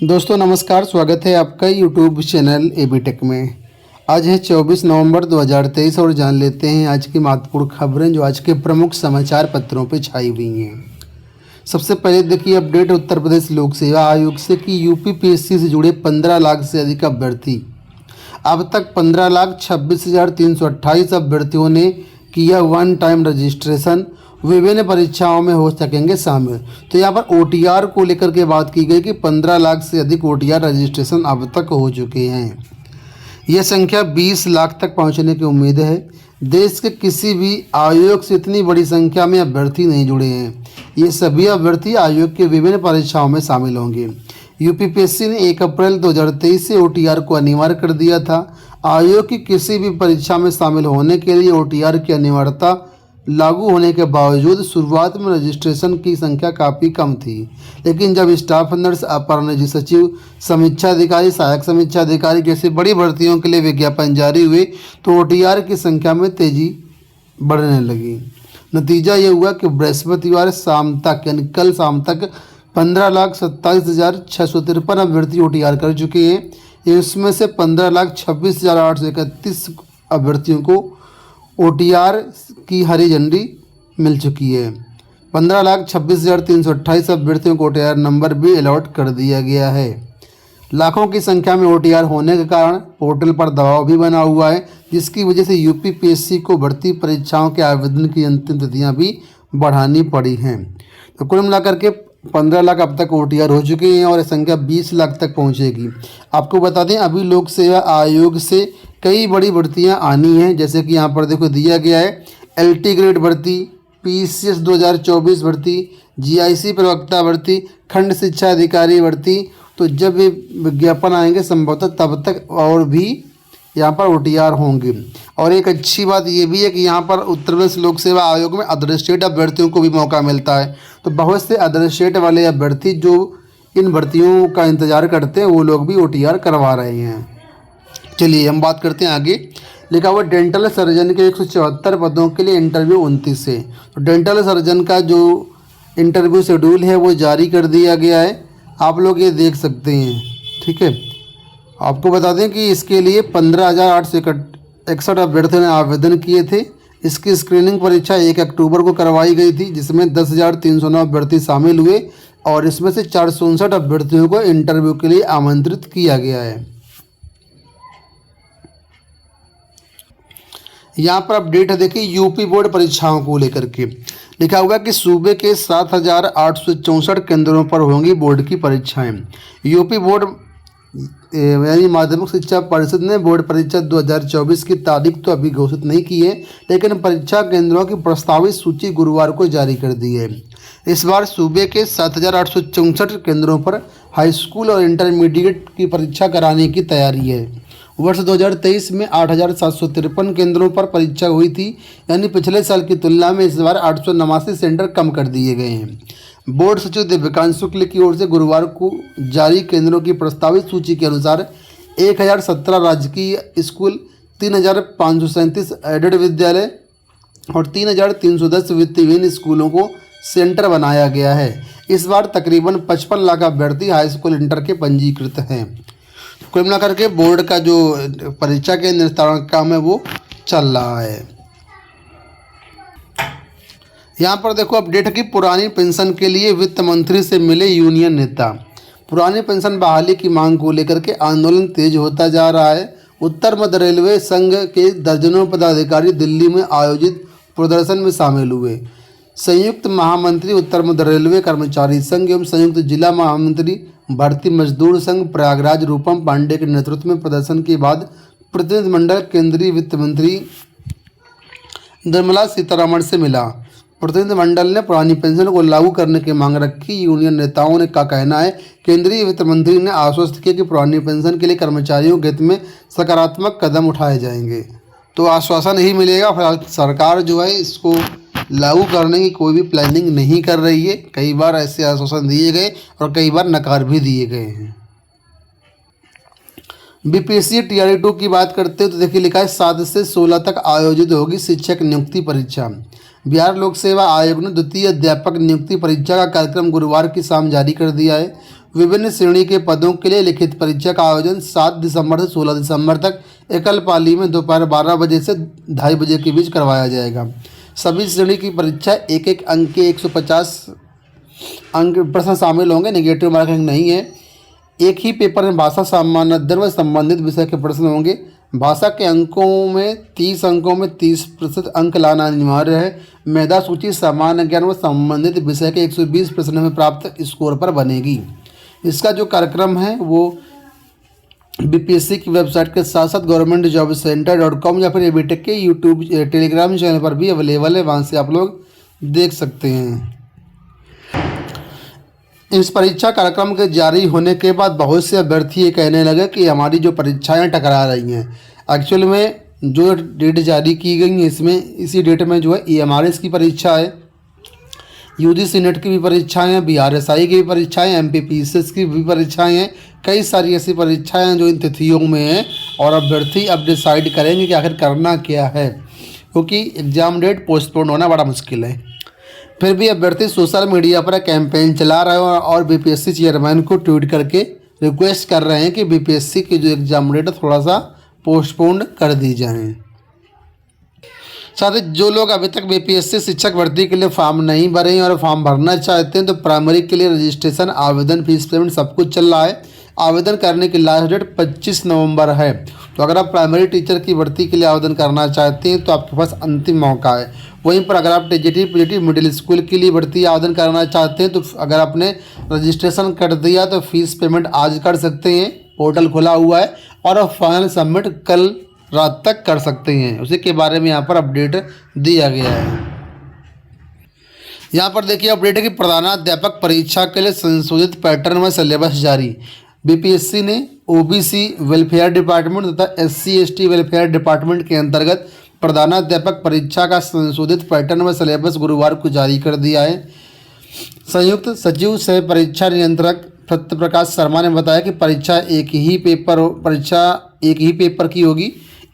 दोस्तों नमस्कार, स्वागत है आपका यूट्यूब चैनल एबी टेक में। आज है 24 नवंबर 2023 और जान लेते हैं आज की महत्वपूर्ण खबरें जो आज के प्रमुख समाचार पत्रों पर छाई हुई हैं। सबसे पहले देखिए अपडेट उत्तर प्रदेश लोक सेवा आयोग से कि यूपीपीएससी से जुड़े 15 लाख से अधिक अभ्यर्थी। अब तक 15,26,328 अभ्यर्थियों ने किया वन टाइम रजिस्ट्रेशन, विभिन्न परीक्षाओं में हो सकेंगे शामिल। तो यहाँ पर ओटीआर को लेकर के बात की गई कि 15 लाख से अधिक ओटीआर रजिस्ट्रेशन अब तक हो चुके हैं। यह संख्या 20 लाख तक पहुँचने की उम्मीद है। देश के किसी भी आयोग से इतनी बड़ी संख्या में अभ्यर्थी नहीं जुड़े हैं। ये सभी अभ्यर्थी आयोग के विभिन्न परीक्षाओं में शामिल होंगे। यूपीपीएससी ने 1 अप्रैल 2023 से ओटीआर को अनिवार्य कर दिया था। आयोग की किसी भी परीक्षा में शामिल होने के लिए ओटीआर की अनिवार्यता लागू होने के बावजूद शुरुआत में रजिस्ट्रेशन की संख्या काफ़ी कम थी, लेकिन जब स्टाफ नर्स, अपर निजी सचिव, समीक्षा अधिकारी, सहायक समीक्षा अधिकारी जैसी बड़ी भर्तियों के लिए विज्ञापन जारी हुए तो ओटीआर की संख्या में तेजी बढ़ने लगी। नतीजा ये हुआ कि बृहस्पतिवार शाम तक यानी कल शाम तक 15,27,653 अभ्यर्थी ओटीआर कर चुके हैं। इसमें से 15,26,831 अभ्यर्थियों को ओटीआर की हरी झंडी मिल चुकी है। 15,26,328 अभ्यर्थियों को ओटीआर नंबर भी अलॉट कर दिया गया है। लाखों की संख्या में ओटीआर होने के कारण पोर्टल पर दबाव भी बना हुआ है, जिसकी वजह से यूपीपीएससी को भर्ती परीक्षाओं के आवेदन की अंतिम तिथियां भी बढ़ानी पड़ी हैं। तो कुल मिलाकर के 15 लाख अब तक ओटीआर हो चुके हैं और संख्या 20 लाख तक पहुंचेगी। आपको बता दें अभी लोक सेवा आयोग से कई बड़ी भर्तियां आनी हैं, जैसे कि यहाँ पर देखो दिया गया है एलटी ग्रेड भर्ती, पीसीएस 2024 भर्ती, जीआईसी प्रवक्ता भर्ती, खंड शिक्षा अधिकारी भर्ती। तो जब ये विज्ञापन आएंगे संभवतः तब तक और भी यहाँ पर ओटीआर होंगे। और एक अच्छी बात ये भी है कि यहाँ पर उत्तर प्रदेश लोक सेवा आयोग में अदर स्टेट अभ्यर्थियों को भी मौका मिलता है। तो बहुत से अदर स्टेट वाले अभ्यर्थी जो इन भर्तियों का इंतज़ार करते हैं वो लोग भी ओटीआर करवा रहे हैं। चलिए हम बात करते हैं आगे। लिखा हुआ डेंटल सर्जन के 174 पदों के लिए इंटरव्यू 29 से। तो डेंटल सर्जन का जो इंटरव्यू शेड्यूल है वो जारी कर दिया गया है, आप लोग ये देख सकते हैं। ठीक है, आपको बता दें कि इसके लिए 15,861 अभ्यर्थियों ने आवेदन किए थे। इसकी स्क्रीनिंग परीक्षा 1 अक्टूबर को करवाई गई थी, जिसमें 10,309 अभ्यर्थी शामिल हुए और इसमें से 459 अभ्यर्थियों को इंटरव्यू के लिए आमंत्रित किया गया है। यहाँ पर अपडेट है देखिए यूपी बोर्ड परीक्षाओं को लेकर के। लिखा हुआ कि सूबे के 7,864 केंद्रों पर होंगी बोर्ड की परीक्षाएं। यूपी बोर्ड यानी माध्यमिक शिक्षा परिषद ने बोर्ड परीक्षा 2024 की तारीख तो अभी घोषित नहीं की है, लेकिन परीक्षा केंद्रों की प्रस्तावित सूची गुरुवार को जारी कर दी है। इस बार सूबे के 7,864 केंद्रों पर हाई स्कूल और इंटरमीडिएट की परीक्षा कराने की तैयारी है। वर्ष 2023 में 8,753 केंद्रों पर परीक्षा हुई थी, यानी पिछले साल की तुलना में इस बार 889 सेंटर कम कर दिए गए हैं। बोर्ड सचिव दिव्यकांत शुक्ल की ओर से गुरुवार को जारी केंद्रों की प्रस्तावित सूची के अनुसार 1,017 राजकीय स्कूल, 3,537 एडेड विद्यालय और 3,310 वित्तहीन स्कूलों को सेंटर बनाया गया है। इस बार तकरीबन 55 लाख अभ्यर्थी हाई स्कूल इंटर के पंजीकृत हैं। कुल मिलाकर के बोर्ड का जो परीक्षा के निर्धारण काम है वो चल रहा है। यहाँ पर देखो अपडेट है कि पुरानी पेंशन के लिए वित्त मंत्री से मिले यूनियन नेता। पुरानी पेंशन बहाली की मांग को लेकर के आंदोलन तेज होता जा रहा है। उत्तर मध्य रेलवे संघ के दर्जनों पदाधिकारी दिल्ली में आयोजित प्रदर्शन में शामिल हुए। संयुक्त महामंत्री उत्तर मध्य रेलवे कर्मचारी संघ एवं संयुक्त जिला महामंत्री भारतीय मजदूर संघ प्रयागराज रूपम पांडे के नेतृत्व में प्रदर्शन के बाद प्रतिनिधिमंडल केंद्रीय वित्त मंत्री निर्मला सीतारमण से मिला। प्रतिनिधिमंडल ने पुरानी पेंशन को लागू करने की मांग रखी। यूनियन नेताओं ने का कहना है केंद्रीय वित्त मंत्री ने आश्वस्त किया कि पुरानी पेंशन के लिए कर्मचारियों के हित में सकारात्मक कदम उठाए जाएंगे। तो आश्वासन ही मिलेगा, फिलहाल सरकार जो है इसको लागू करने की कोई भी प्लानिंग नहीं कर रही है। कई बार ऐसे आश्वासन दिए गए और कई बार नकार भी दिए गए हैं। बीपीएससी टीआरई 2 की बात करते हैं तो देखिए लिखा है 7 से 16 तक आयोजित होगी शिक्षक नियुक्ति परीक्षा। बिहार लोक सेवा आयोग ने द्वितीय अध्यापक नियुक्ति परीक्षा का कार्यक्रम गुरुवार की शाम जारी कर दिया है। विभिन्न श्रेणी के पदों के लिए लिखित परीक्षा का आयोजन 7 दिसंबर से 16 दिसंबर तक एकल पाली में दोपहर 12 बजे से 2:30 बजे के बीच करवाया जाएगा। सभी श्रेणी की परीक्षा एक एक अंक के 150 अंक प्रश्न शामिल होंगे, नेगेटिव मार्किंग नहीं है। एक ही पेपर में भाषा, सामान्य अध्ययन व संबंधित विषय के प्रश्न होंगे। भाषा के अंकों में 30 अंकों में 30% अंक लाना अनिवार्य है। मेधा सूची सामान्य ज्ञान व संबंधित विषय के 120 प्रश्नों में प्राप्त स्कोर पर बनेगी। इसका जो कार्यक्रम है वो बीपीएससी की वेबसाइट के साथ साथ governmentjobcenter.com या फिर एबीटेक के यूट्यूब टेलीग्राम चैनल पर भी अवेलेबल है, वहाँ से आप लोग देख सकते हैं। इस परीक्षा कार्यक्रम के जारी होने के बाद बहुत से अभ्यर्थी ये कहने लगे कि हमारी जो परीक्षाएं टकरा रही हैं। एक्चुअल में जो डेट जारी की गई है इसमें इसी डेट में जो है EMRS की परीक्षा है, UGC नेट की भी परीक्षाएं हैं, BRSI की भी परीक्षाएं, MPPCS की भी परीक्षाएं हैं। कई सारी ऐसी परीक्षाएं हैं जो इन तिथियों में हैं और अभ्यर्थी अब डिसाइड करेंगे कि आखिर करना क्या है, क्योंकि एग्ज़ाम डेट पोस्टपोन होना बड़ा मुश्किल है। फिर भी अभ्यर्थी सोशल मीडिया पर कैंपेन चला रहे हैं और बीपीएससी चेयरमैन को ट्वीट करके रिक्वेस्ट कर रहे हैं कि बीपीएससी की जो एग्ज़ाम डेट है थोड़ा सा पोस्टपोन कर दी जाए। साथ ही जो लोग अभी तक बीपीएससी शिक्षक भर्ती के लिए फॉर्म नहीं भरे हैं और फॉर्म भरना चाहते हैं तो प्राइमरी के लिए रजिस्ट्रेशन, आवेदन, फीस पेमेंट सब कुछ चल रहा है। आवेदन करने की लास्ट डेट 25 नवंबर है। तो अगर आप प्राइमरी टीचर की भर्ती के लिए आवेदन करना चाहते हैं तो आपके पास अंतिम मौका है। वहीं पर अगर आप टीजीटी, पीजीटी, मिडिल स्कूल के लिए भर्ती आवेदन करना चाहते हैं तो अगर आपने रजिस्ट्रेशन कर दिया तो फीस पेमेंट आज कर सकते हैं, पोर्टल खुला हुआ है, और आप फाइनल सबमिट कल रात तक कर सकते हैं। उसी के बारे में यहाँ पर अपडेट दिया गया है। यहाँ पर देखिए अपडेट है कि प्रधानाध्यापक परीक्षा के लिए संशोधित पैटर्न में सिलेबस जारी। बीपीएससी ने ओबीसी वेलफेयर डिपार्टमेंट तथा SC/ST वेलफेयर डिपार्टमेंट के अंतर्गत प्रधानाध्यापक परीक्षा का संशोधित पैटर्न में सिलेबस गुरुवार को जारी कर दिया है। संयुक्त सचिव सह परीक्षा नियंत्रक सत्यप्रकाश शर्मा ने बताया कि परीक्षा एक ही पेपर की होगी।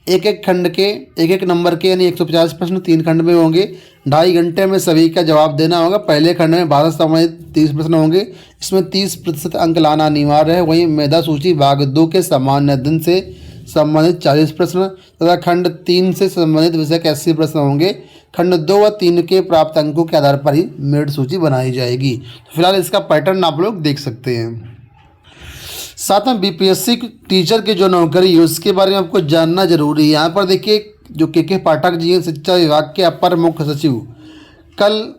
एक एक खंड के एक नंबर के यानी 150 प्रश्न 3 खंड में होंगे। 2.5 घंटे में सभी का जवाब देना होगा। पहले खंड में भाषा संबंधित 30 प्रश्न होंगे, इसमें 30% अंक लाना अनिवार्य है। वहीं मेधा सूची भाग 2 के सामान्य अध्ययन से संबंधित 40 प्रश्न तथा खंड 3 से संबंधित विषय के 80 प्रश्न होंगे। खंड 2 व 3 के प्राप्त अंकों के आधार पर ही मेरिट सूची बनाई जाएगी। तो फिलहाल इसका पैटर्न आप लोग देख सकते हैं। साथ में बीपीएससी टीचर की जो नौकरी है उसके बारे में आपको जानना जरूरी है। यहाँ पर देखिए जो के पाठक जी हैं, शिक्षा विभाग के अपर मुख्य सचिव, कल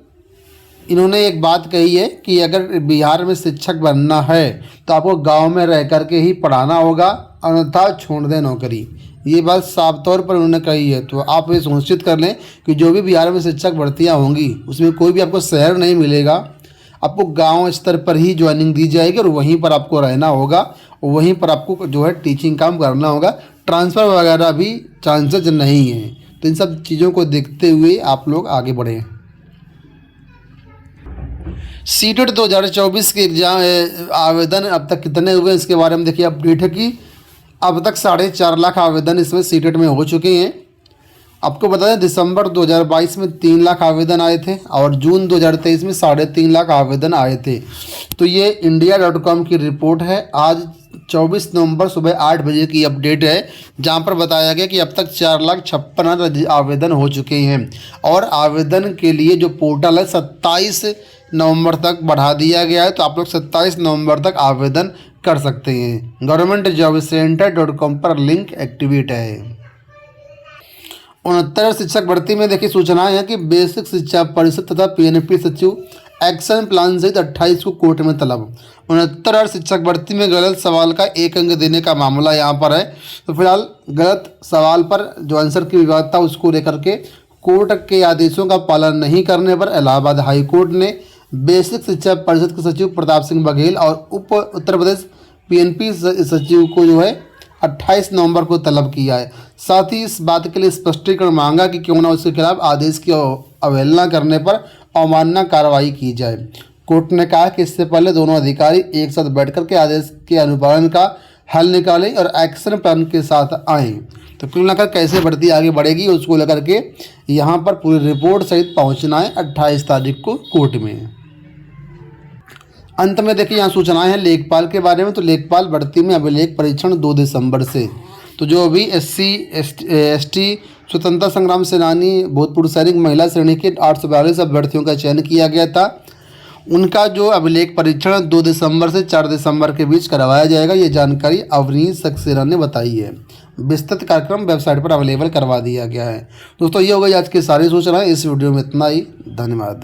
इन्होंने एक बात कही है कि अगर बिहार में शिक्षक बनना है तो आपको गांव में रह कर के ही पढ़ाना होगा, अन्यथा छोड़ दें नौकरी। ये बात साफ तौर पर उन्होंने कही है। तो आप ये सुनिश्चित कर लें कि जो भी बिहार में शिक्षक भर्तियाँ होंगी उसमें कोई भी आपको शहर नहीं मिलेगा, आपको गांव स्तर पर ही ज्वाइनिंग दी जाएगी और वहीं पर आपको रहना होगा, वहीं पर आपको जो है टीचिंग काम करना होगा। ट्रांसफ़र वगैरह भी चांसेस नहीं हैं। तो इन सब चीज़ों को देखते हुए आप लोग आगे बढ़ें। सीटेट 2024 के एग्जाम आवेदन अब तक कितने हुए इसके बारे में देखिए अपडेट है कि अब तक 4.5 लाख आवेदन इसमें सीटेट में हो चुके हैं। आपको बता दें दिसंबर 2022 में 3 लाख आवेदन आए थे और जून 2023 में 3.5 लाख आवेदन आए थे। तो ये India.com की रिपोर्ट है। आज 24 नवंबर सुबह 8 बजे की अपडेट है, जहां पर बताया गया कि अब तक 4,56,000 आवेदन हो चुके हैं और आवेदन के लिए जो पोर्टल है 27 नवंबर तक बढ़ा दिया गया है। तो आप लोग 27 नवंबर तक आवेदन कर सकते हैं। governmentjobcenter.com पर लिंक एक्टिवेट है। 69 शिक्षक भर्ती में देखिए सूचनाएं हैं कि बेसिक शिक्षा परिषद तथा PNP सचिव एक्शन प्लान सहित 28 को कोर्ट में तलब। 69 शिक्षक भर्ती में गलत सवाल का 1 अंक देने का मामला यहाँ पर है। तो फिलहाल गलत सवाल पर जो आंसर की विवाद था उसको लेकर के कोर्ट के आदेशों का पालन नहीं करने पर इलाहाबाद हाई कोर्ट ने बेसिक शिक्षा परिषद के सचिव प्रताप सिंह बघेल और उत्तर प्रदेश PNP सचिव को जो है 28 नवंबर को तलब किया है। साथ ही इस बात के लिए स्पष्टीकरण मांगा कि क्यों न उसके खिलाफ आदेश की अवहेलना करने पर अवमानना कार्रवाई की जाए। कोर्ट ने कहा कि इससे पहले दोनों अधिकारी एक साथ बैठकर के आदेश के अनुपालन का हल निकालें और एक्शन प्लान के साथ आएँ। तो कुल मिलाकर कैसे भर्ती आगे बढ़ेगी उसको लेकर के यहाँ पर पूरी रिपोर्ट सहित पहुँचना है 28 तारीख को कोर्ट में। अंत में देखिए यहाँ सूचनाएं हैं लेखपाल के बारे में। तो लेखपाल भर्ती में अभिलेख परीक्षण 2 दिसंबर से। तो जो अभी SC/ST स्वतंत्रता संग्राम सेनानी भूतपूर्व सैनिक महिला श्रेणी के 842 अभ्यर्थियों का चयन किया गया था, उनका जो अभिलेख परीक्षण 2 दिसंबर से 4 दिसंबर के बीच करवाया जाएगा। ये जानकारी अवनीश सक्सेना ने बताई है। विस्तृत कार्यक्रम वेबसाइट पर अवेलेबल करवा दिया गया है। दोस्तों ये हो गई आज की सारी सूचनाएं। इस वीडियो में इतना ही। धन्यवाद।